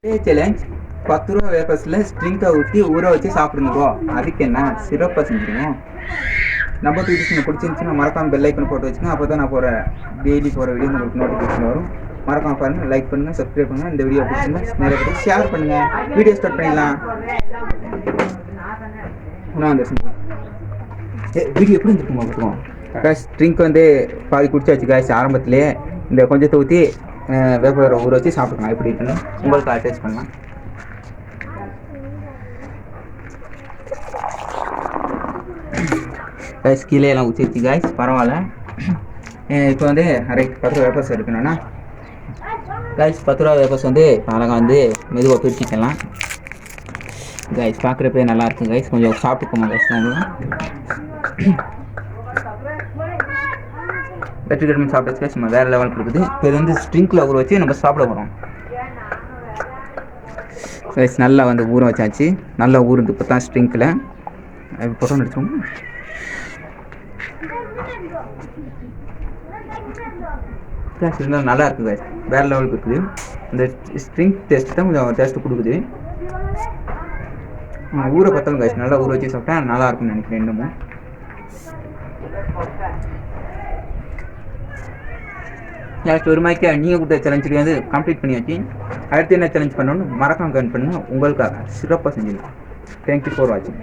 Challenge 10 ரூபா வேஃபர்ஸில் ஸ்ட்ரிங்கை ஊற்றி ஊற வச்சு சாப்பிடுங்க ப்ரோ. அதுக்கு என்ன சிறப்பாக செஞ்சுருவோம். நம்ம வீடியோஸ் பிடிச்சிருந்துச்சுன்னா மறக்காம பெல் ஐக்கன் போட்டு வச்சுங்க. அப்போ தான் நான் டெய்லி போகிற வீடியோ உங்களுக்கு நோட்டிஃபிகேஷன் வரும். மறக்காம பாருங்கள், லைக் பண்ணுங்கள், சப்ஸ்கிரைப் பண்ணுங்கள். இந்த வீடியோ பிடிச்சிருந்தா நிறைய பேருக்கு ஷேர் பண்ணுங்கள். வீடியோ ஸ்டார்ட் பண்ணிடலாம். வீடியோ எப்படி இருந்துருக்குமா பார்த்துருவோம். கேஷ் ட்ரிங்க் வந்து பாதி குடிச்சாச்சு கேஷ். ஆரம்பத்திலே இந்த கொஞ்சத்தை ஊற்றி வேப்பரை ஊற வச்சு சாப்பிட்டுக்கலாம். எப்படி இருக்குன்னு உங்களுக்கு அட்டாச் பண்ணலாம். கேஷ் கீழே எல்லாம் ஊற்றிச்சு கேஷ், பரவாயில்ல. இப்போ வந்து 10 ரூபா வேப்பர்ஸ் எடுக்கணும்னா கேஷ் 10 ரூபா வேப்பர்ஸ் வந்து அழகாக வந்து மெதுவாக பிரிச்சிக்கலாம். கைஸ் பார்க்குறப்பே நல்லாயிருக்கும் கைஸ். கொஞ்சம் சாப்பிட்டுக்கோமா கைஸ். வெற்றிகரமாக சாப்பிட்டு கைஸ். நம்ம வேறு லெவலுக்கு இருக்குது. இப்போ இது வந்து ஸ்ட்ரிங்கில் ஊற வச்சு நம்ம சாப்பிட போகிறோம் கைஸ். நல்லா வந்து ஊற வச்சாச்சு. நல்லா ஊருந்து இப்போ தான் ஸ்ட்ரிங்கில் போட்டோன்னு எடுத்தோம். கைஸ் இருந்தாலும் நல்லா இருக்குது கைஸ். வேறு லெவலுக்கு இருக்குது. இந்த ஸ்ட்ரிங் டேஸ்ட் தான் கொஞ்சம் டேஸ்ட்டு கொடுக்குது. ஊற பத்தலும் கைஸ். நல்லா ஊற வச்சு சாப்பிட்டா நல்லா இருக்கும்னு நினைக்கிறேன். இன்னமும் லாஸ்ட் ஒரு மாதிரி நீங்கள் கொடுத்த சேலஞ்சு வந்து கம்ப்ளீட் பண்ணியாச்சு. அடுத்து என்ன சேலஞ்ச் பண்ணணும்னு மறக்காம கமெண்ட் பண்ணுங்கள். உங்களுக்காக சிறப்பாக செஞ்சுக்கலாம். தேங்க்யூ ஃபார் வாட்சிங்.